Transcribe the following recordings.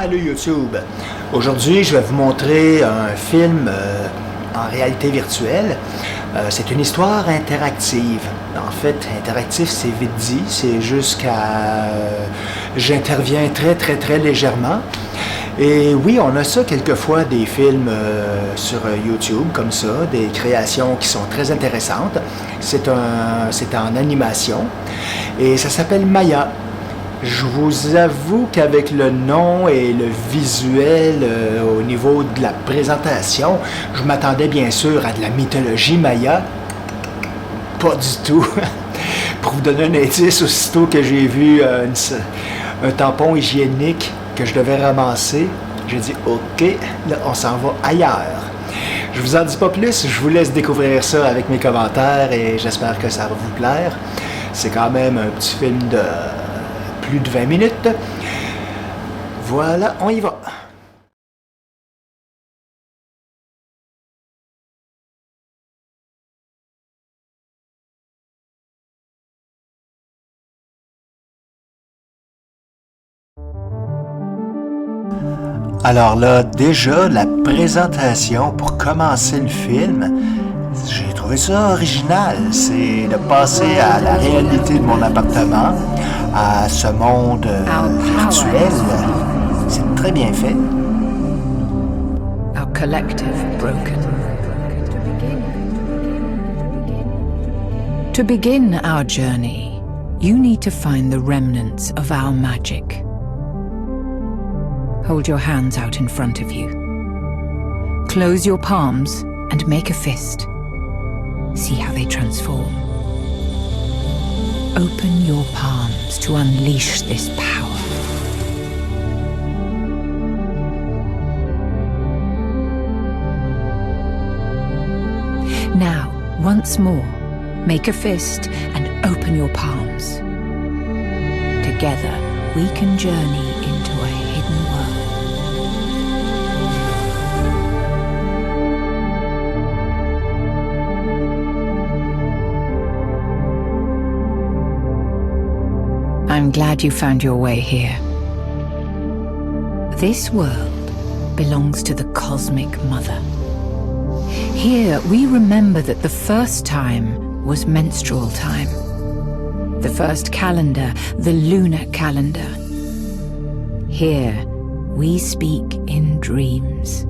Salut YouTube! Aujourd'hui, je vais vous montrer un film en réalité virtuelle. C'est une histoire interactive. En fait, interactif, c'est vite dit. C'est juste j'interviens très légèrement. Et oui, on a ça quelquefois, des films sur YouTube, comme ça, des créations qui sont très intéressantes. C'est en animation et ça s'appelle Maya. Je vous avoue qu'avec le nom et le visuel au niveau de la présentation, je m'attendais bien sûr à de la mythologie Maya. Pas du tout. Pour vous donner un indice, aussitôt que j'ai vu un tampon hygiénique que je devais ramasser, j'ai dit « Ok, là on s'en va ailleurs ». Je vous en dis pas plus, je vous laisse découvrir ça avec mes commentaires et j'espère que ça va vous plaire. C'est quand même un petit film de plus de 20 minutes. Voilà, on y va. Alors là, déjà, la présentation pour commencer le film, j'ai trouvé ça original. C'est de passer à la réalité de mon appartement, à ce monde virtuel. C'est très bien fait. Our collective broken. To begin our journey, you need to find the remnants of our magic. Hold your hands out in front of you. Close your palms and make a fist. See how they transform. Open your palms to unleash this power. Now, once more, make a fist and open your palms. Together, we can journey into a hidden world. I'm glad you found your way here. This world belongs to the Cosmic Mother. Here we remember that the first time was menstrual time. The first calendar, the lunar calendar. Here we speak in dreams.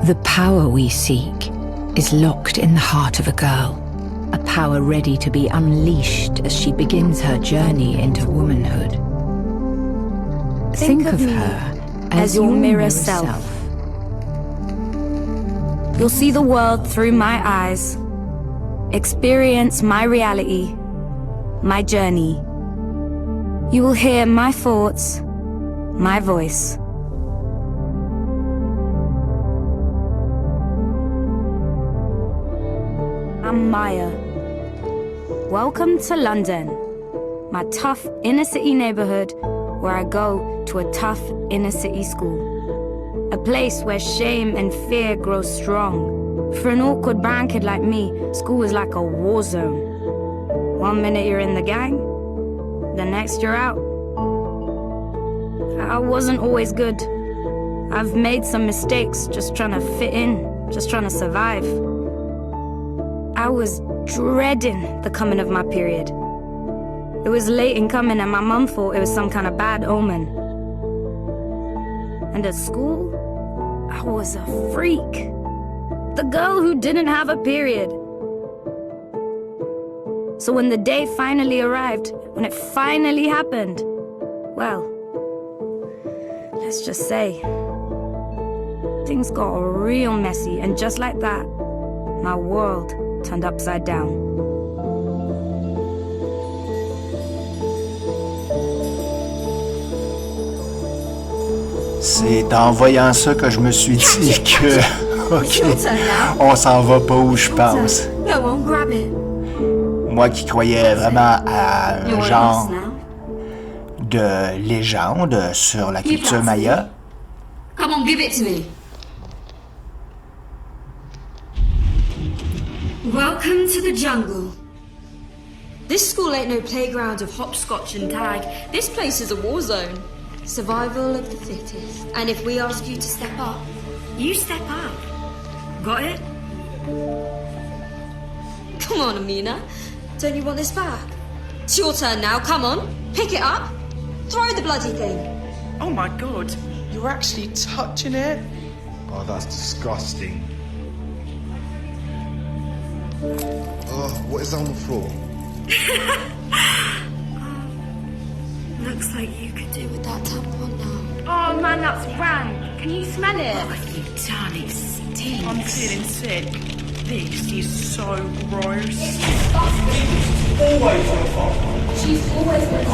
The power we seek is locked in the heart of a girl, a power ready to be unleashed as she begins her journey into womanhood. Think of her as your mirror self. You'll see the world through my eyes, experience my reality, my journey. You will hear my thoughts, my voice. I'm Maya. Welcome to London, my tough inner city neighborhood where I go to a tough inner city school. A place where shame and fear grow strong. For an awkward brown kid like me, school was like a war zone. 1 minute you're in the gang, the next you're out. I wasn't always good. I've made some mistakes just trying to fit in, just trying to survive. I was dreading the coming of my period. It was late in coming and my mum thought it was some kind of bad omen. And at school, I was a freak. The girl who didn't have a period. So when the day finally arrived, when it finally happened, well, let's just say, things got real messy, and just like that, my world turned upside down. C'est en voyant ça que je me suis dit que, ok, on s'en va pas où je pense. Moi qui croyais vraiment à un genre de légende sur la culture maya. Come on, give it to me. Welcome to the jungle. This school ain't no playground of hopscotch and tag. This place is a war zone. Survival of the fittest. And if we ask you to step up, you step up. Got it? Come on, Amina. Don't you want this back? It's your turn now. Come on. Pick it up. Throw the bloody thing. Oh my god, you're actually touching it? Oh, that's disgusting. What is that on the floor? Looks like you could do with that tampon now. Oh man, that's rank. Can you smell it? Oh, you done it stinks. I'm feeling sick. This is so gross. She's always been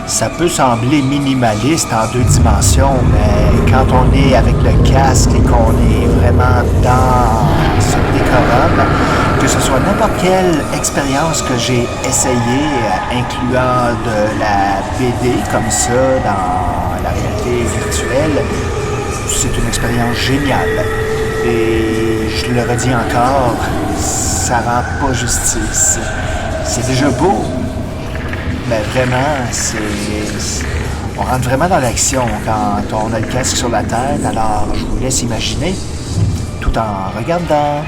Ça peut sembler minimaliste en 2 dimensions, mais quand on est avec le casque et qu'on est vraiment dans ce décorum, que ce soit n'importe quelle expérience que j'ai essayée, incluant de la BD comme ça dans la réalité virtuelle, c'est une expérience géniale. Et je le redis encore, ça rend pas justice. C'est déjà beau. Mais vraiment, on rentre vraiment dans l'action quand on a le casque sur la tête, alors je vous laisse imaginer, tout en regardant.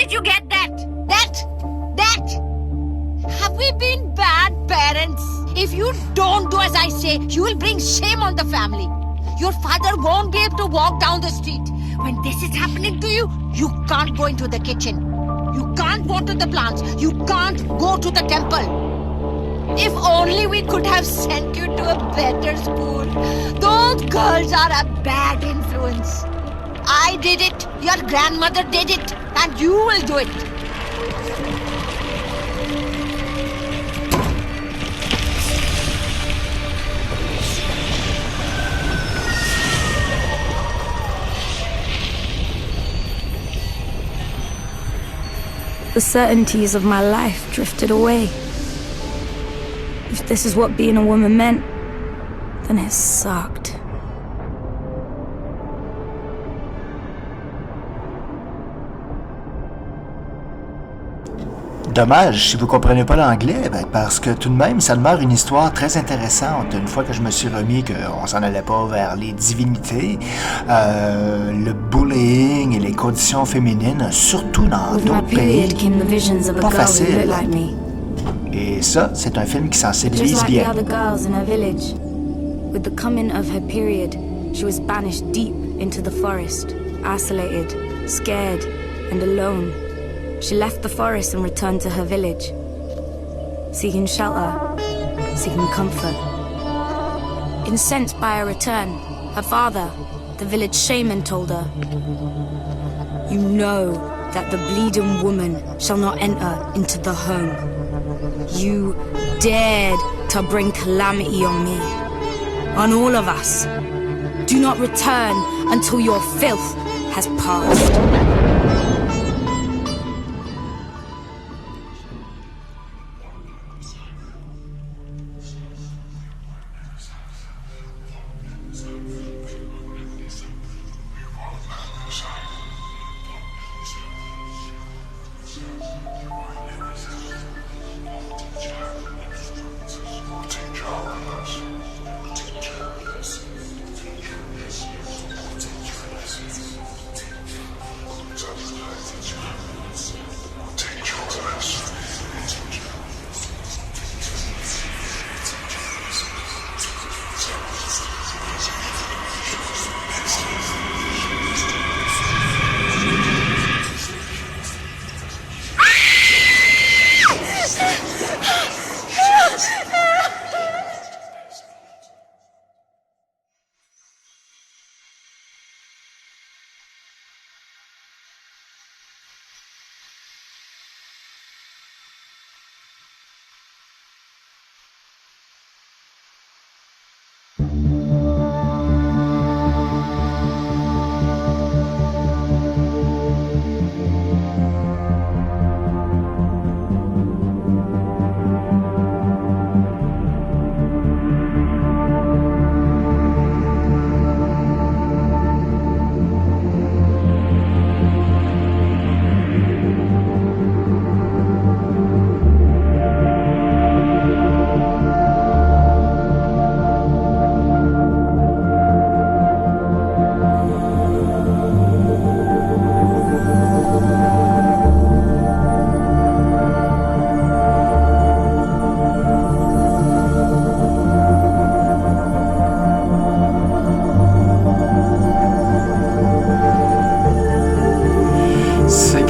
did you get that? That! Have we been bad parents? If you don't do as I say, you will bring shame on the family. Your father won't be able to walk down the street. When this is happening to you, you can't go into the kitchen. You can't water the plants. You can't go to the temple. If only we could have sent you to a better school. Those girls are a bad influence. I did it. Your grandmother did it. And you will do it. The certainties of my life drifted away. If this is what being a woman meant, then it sucked. Dommage si vous comprenez pas l'anglais, parce que tout de même, ça demeure une histoire très intéressante. Une fois que je me suis remis qu'on s'en allait pas vers les divinités, le bullying et les conditions féminines, surtout dans d'autres pays, pas facile. Et ça, c'est un film qui sensibilise bien. With the coming of her period, she was banished deep into the forest, isolated, scared, and alone. She left the forest and returned to her village, seeking shelter, seeking comfort. Incensed by her return, her father, the village shaman, told her, "You know that the bleeding woman shall not enter into the home. You dared to bring calamity on me, on all of us. Do not return until your filth has passed."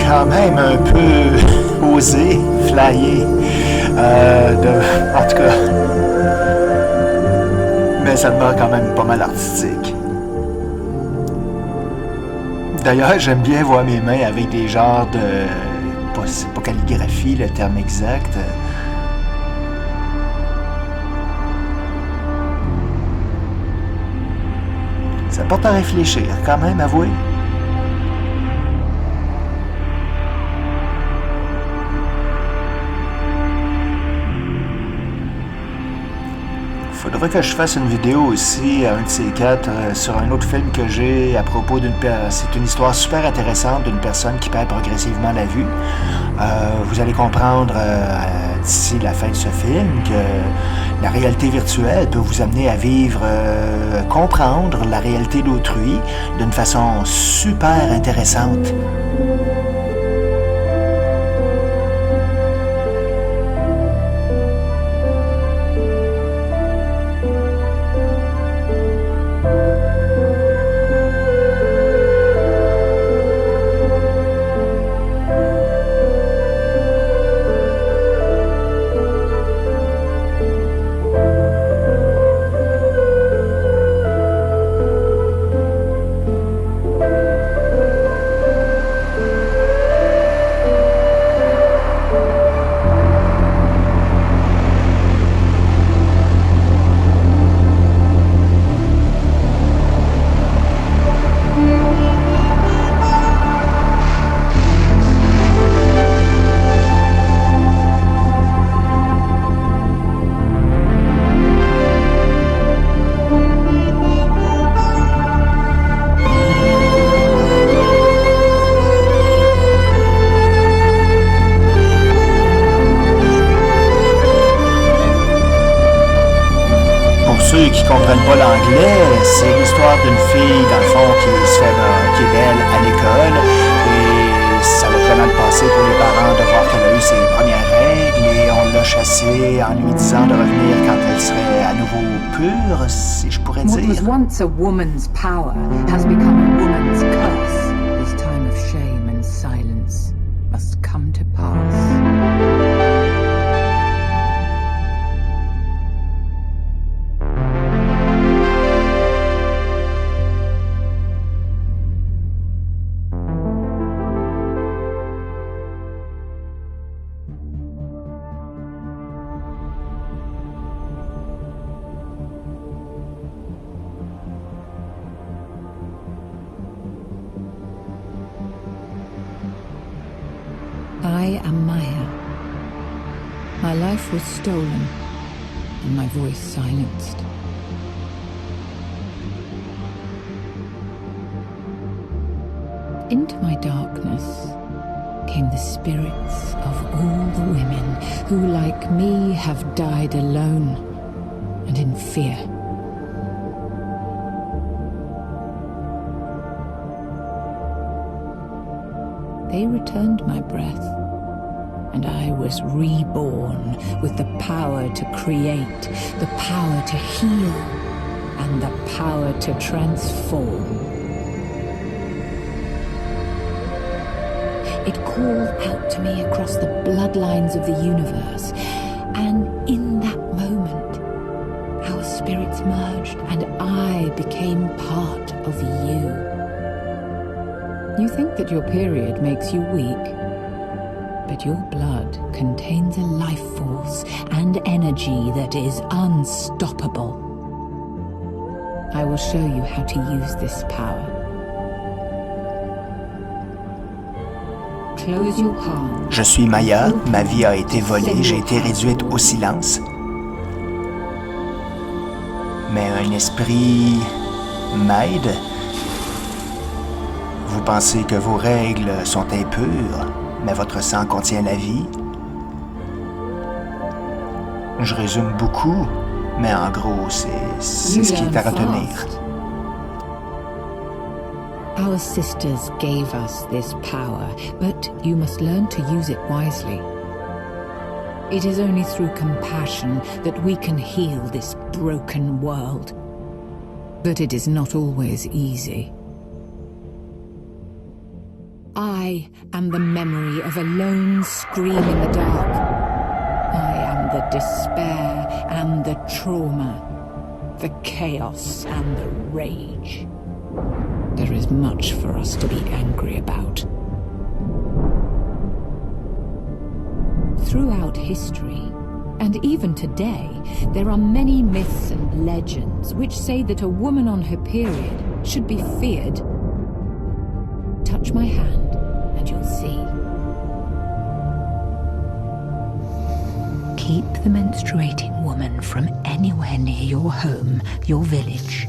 Quand même un peu osé, flyé, en tout cas, mais ça demeure quand même pas mal artistique. D'ailleurs, j'aime bien voir mes mains avec des genres de, c'est pas calligraphie le terme exact, ça porte à réfléchir quand même, avouez. Faudrait que je fasse une vidéo aussi, un de ces quatre, sur un autre film que j'ai à propos d'une personne. C'est une histoire super intéressante d'une personne qui perd progressivement la vue. Vous allez comprendre d'ici la fin de ce film que la réalité virtuelle peut vous amener à vivre, comprendre la réalité d'autrui d'une façon super intéressante. ceux qui comprennent pas l'anglais, c'est l'histoire d'une fille, dans le fond, qui est belle à l'école. Et ça va très mal passer pour les parents de voir qu'elle a eu ses premières règles et on l'a chassée en lui disant de revenir quand elle serait à nouveau pure, si je pourrais What was dire. once a woman's power has become a woman's curse. This time of shame and silence must come to pass. I am Maya. My life was stolen and my voice silenced. Into my darkness came the spirits of all the women who, like me, have died alone and in fear. They returned my breath, and I was reborn with the power to create, the power to heal, and the power to transform. It called out to me across the bloodlines of the universe, and in that moment, our spirits merged, and I became part of you. You think that your period makes you weak, but your blood contains a life force and energy that is unstoppable. I will show you how to use this power. Close your palms. Je suis Maya, ma vie a été volée, j'ai été réduite au silence. Mais un esprit m'aide. Vous pensez que vos règles sont impures, mais votre sang contient la vie? Je résume beaucoup, mais en gros, c'est ce qui est à retenir. Our sisters gave us this power, but you must learn to use it wisely. It is only through compassion that we can heal this broken world. But it is not always easy. I am the memory of a lone scream in the dark. I am the despair and the trauma, the chaos and the rage. There is much for us to be angry about. Throughout history, and even today, there are many myths and legends which say that a woman on her period should be feared. Touch my hand, and you'll see. Keep the menstruating woman from anywhere near your home, your village.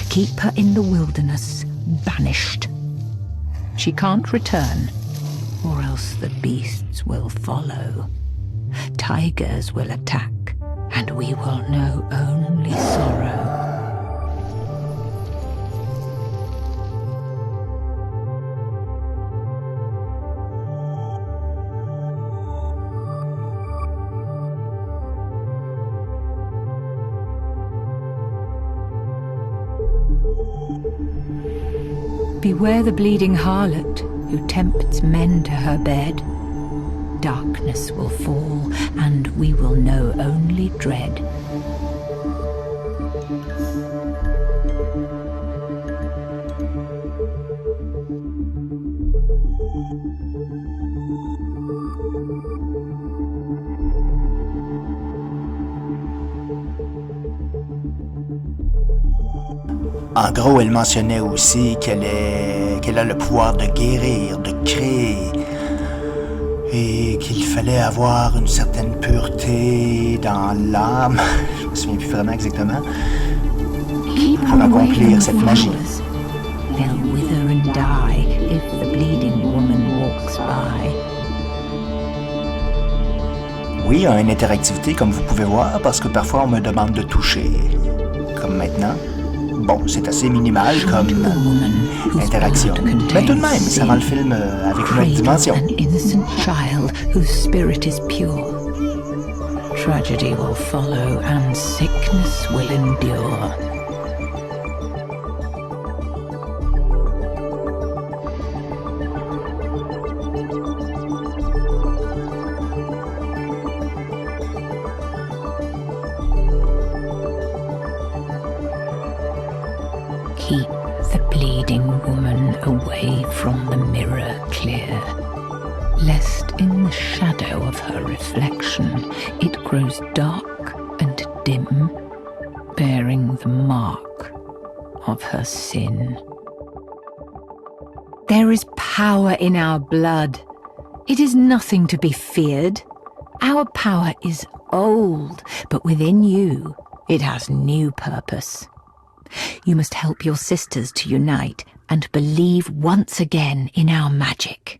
Keep her in the wilderness, banished. She can't return, or else the beasts will follow. Tigers will attack, and we will know only sorrow. Beware the bleeding harlot who tempts men to her bed. Darkness will fall, and we will know only dread. En gros, elle mentionnait aussi qu'elle a le pouvoir de guérir, de créer, et qu'il fallait avoir une certaine pureté dans l'âme, je me souviens plus vraiment exactement, pour accomplir cette magie. They'll wither and die if the bleeding woman walks by. Oui, il y a une interactivité, comme vous pouvez voir, parce que parfois on me demande de toucher. comme maintenant. Bon, c'est assez minimal comme interaction. Mais tout de même, ça rend le film avec une autre dimension. An innocent child whose spirit is pure. Tragedy will follow and sickness will endure. Keep the bleeding woman away from the mirror clear, lest in the shadow of her reflection it grows dark and dim, bearing the mark of her sin. There is power in our blood. It is nothing to be feared. Our power is old, but within you it has new purpose. You must help your sisters to unite and believe once again in our magic.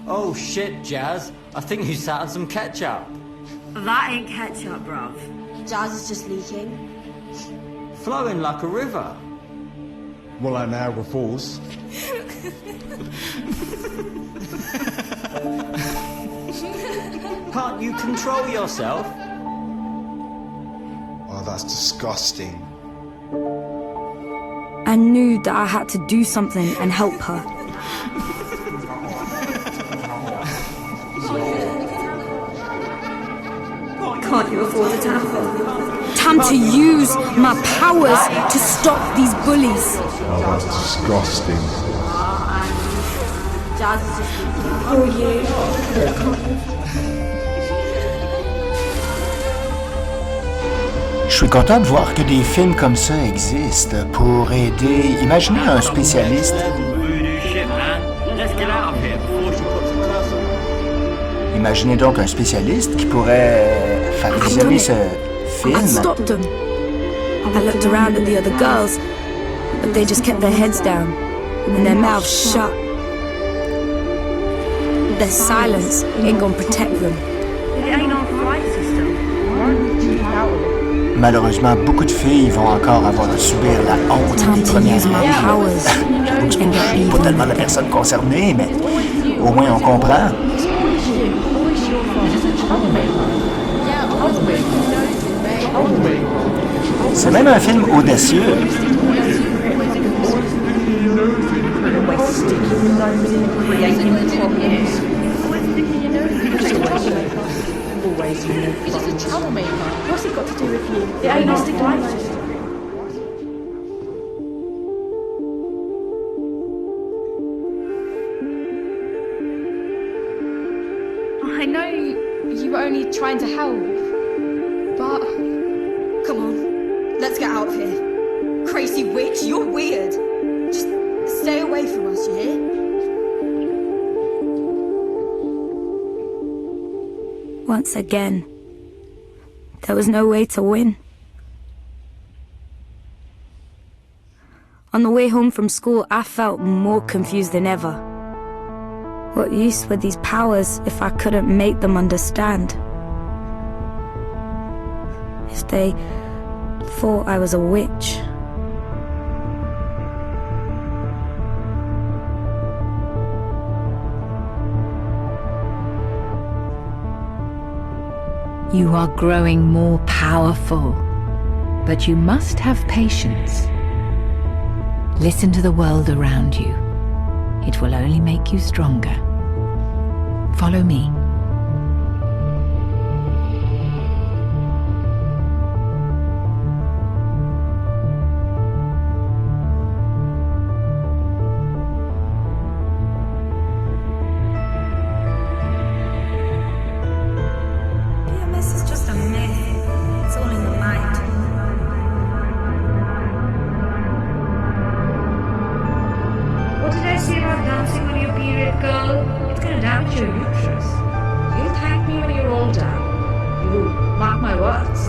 Oh shit, Jazz. I think you sat on some ketchup. That ain't ketchup, bruv. Jazz is just leaking. Flowing like a river. More like Niagara Falls. Can't you control yourself? Oh, that's disgusting. I knew that I had to do something and help her. Can't you afford a tampon? Time to use my powers to stop these bullies. Oh, that's disgusting. Jazz is just leaking. Oh yeah. Je suis content de voir que des films comme ça existent pour aider. Imaginez un spécialiste. Imaginez donc un spécialiste qui pourrait faire visionner ce film. I stopped them. I looked around at the other girls, but they just kept their heads down and their mouths shut. Their silence ain't gonna protect them. It ain't our fight system. Malheureusement, beaucoup de filles vont encore avoir à subir la honte Time des to premières use my filles. powers and get Pas even. tellement la personne concernée, mais au moins on comprend. C'est même un film audacieux. What's it got to do with you? It ain't our fight system. I know you were only trying to help, but Come on, let's get out of here. Crazy witch, you're weird. Just stay away from us, you hear? Once again, there was no way to win. On the way home from school, I felt more confused than ever. What use were these powers if I couldn't make them understand? If they thought I was a witch? You are growing more powerful, but you must have patience. Listen to the world around you. It will only make you stronger. Follow me. PMS is just a myth. It's all in the mind. What did I say about dancing on your period, girl? It's gonna damage your uterus. You'll thank me when you're older. You will mark my words.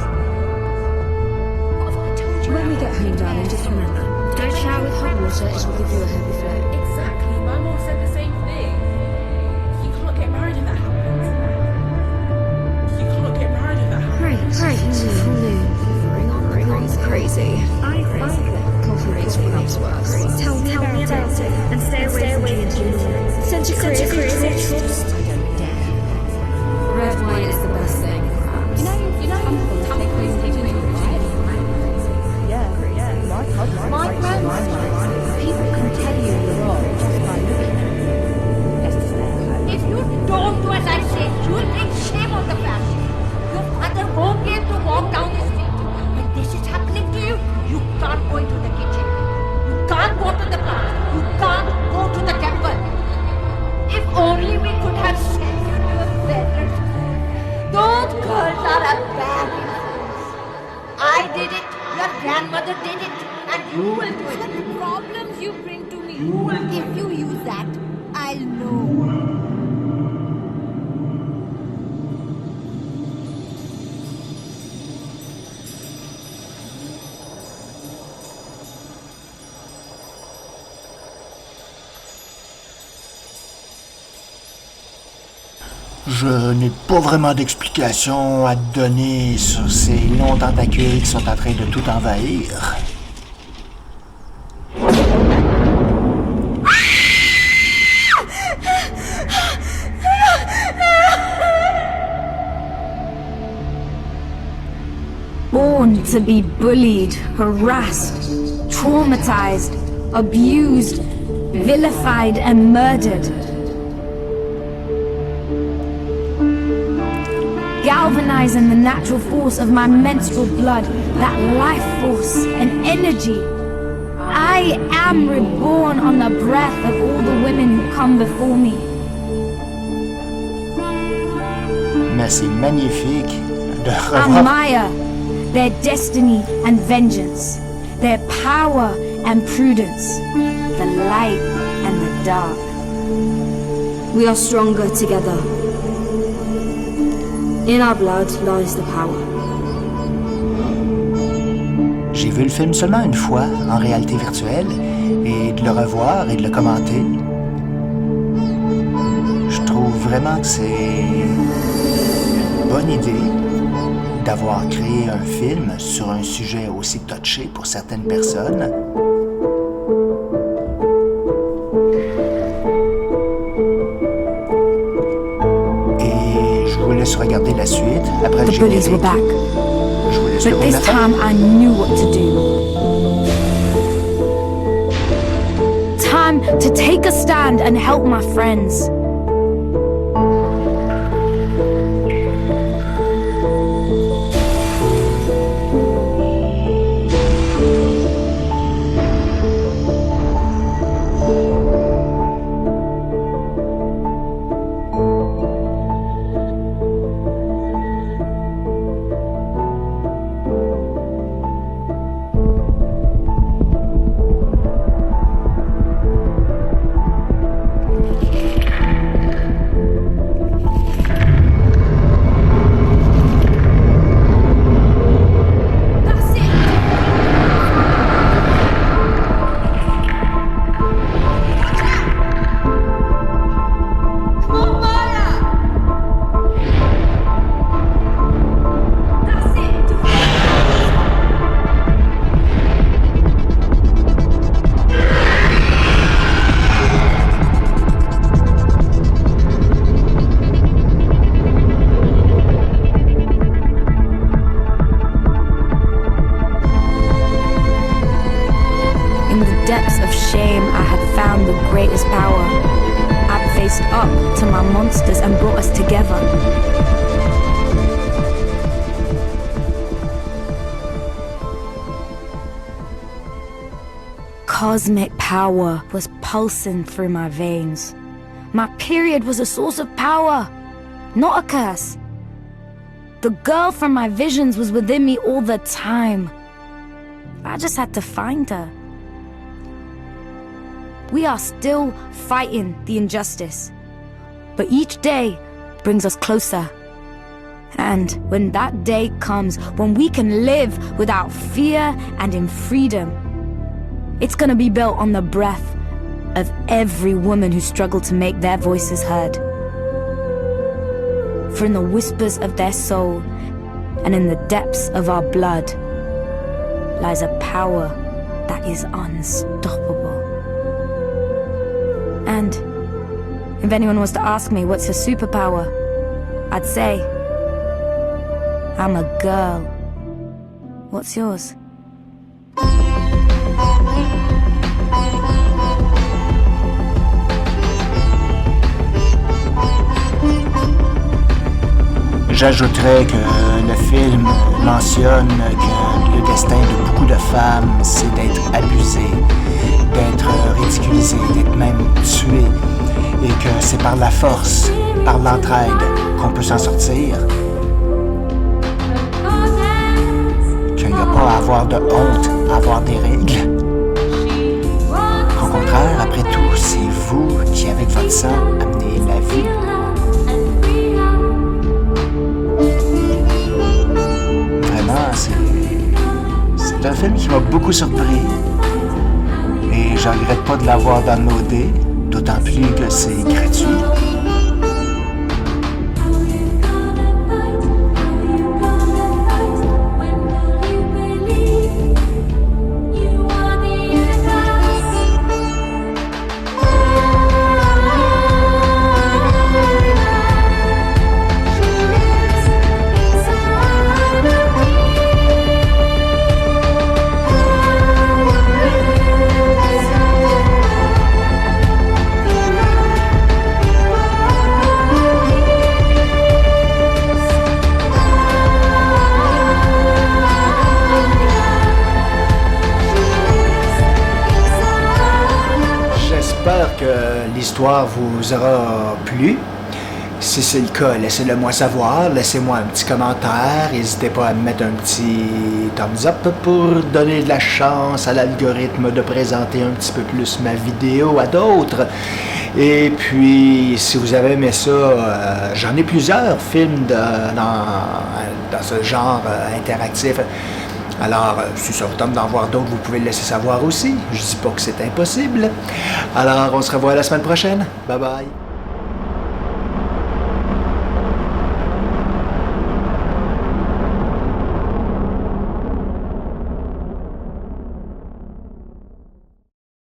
When we get home, darling, just remember, don't shower with hot water, it will give you a heavy flow. exactly. My mom said the same thing. crazy trust. Red wine is the best thing. My grandmother, people can tell you you're wrong just by looking at you. If you don't do as I say, you will bring shame on the family. Your father won't be able to walk down the street. When this is happening to you, you can't go into the kitchen. You can't go to the park. You can't go to the temple. If only we could have sent you to a better school. Those girls are a bad influence. I did it. Your grandmother did it. And you will do it. The problems you bring to me, if you use that, I'll know. Je n'ai pas vraiment d'explication à te donner sur ces longs tentacules qui sont en train de tout envahir. Born to be bullied, harassed, traumatized, abused, vilified, and murdered. Galvanizing the natural force of my menstrual blood, that life force and energy. I am reborn on the breath of all the women who come before me. Mais c'est magnifique de revoir... Admire their destiny and vengeance, their power and prudence, the light and the dark. We are stronger together. In our blood lies the power. J'ai vu le film seulement une fois, en réalité virtuelle, et de le revoir et de le commenter, je trouve vraiment que c'est une bonne idée d'avoir créé un film sur un sujet aussi touché pour certaines personnes. Et je vous laisse regarder la suite après le The bullies were générique. back, Je vous laisse but le this la fin. time I knew what to do. Time to take a stand and help my friends. In the depths of shame, I had found the greatest power. I faced up to my monsters and brought us together. Cosmic power was pulsing through my veins. My period was a source of power, not a curse. The girl from my visions was within me all the time. I just had to find her. We are still fighting the injustice, but each day brings us closer. And when that day comes, when we can live without fear and in freedom, it's gonna be built on the breath of every woman who struggled to make their voices heard. For in the whispers of their soul and in the depths of our blood lies a power that is unstoppable. And If anyone was to ask me what's her superpower, I'd say, I'm a girl. What's yours? J'ajouterais que le film mentionne que le destin de beaucoup de femmes, c'est d'être abusées, d'être ridiculisées, d'être même tuées, et que c'est par la force, par l'entraide, qu'on peut s'en sortir. Qu'il n'y a pas à avoir de honte, à avoir des règles. Au contraire, après tout, c'est vous qui, avec votre sang, amenez la vie. C'est un film qui m'a beaucoup surpris et je regrette pas de l'avoir downloadé, d'autant plus que c'est gratuit. J'espère que l'histoire vous aura plu. Si c'est le cas, laissez-le moi savoir, laissez-moi un petit commentaire, n'hésitez pas à me mettre un petit thumbs up pour donner de la chance à l'algorithme de présenter un petit peu plus ma vidéo à d'autres. Et puis, si vous avez aimé ça, j'en ai plusieurs films dans ce genre interactif. Alors, si ça vous tente d'en voir d'autres, vous pouvez le laisser savoir aussi. Je dis pas que c'est impossible. Alors, on se revoit la semaine prochaine. Bye bye.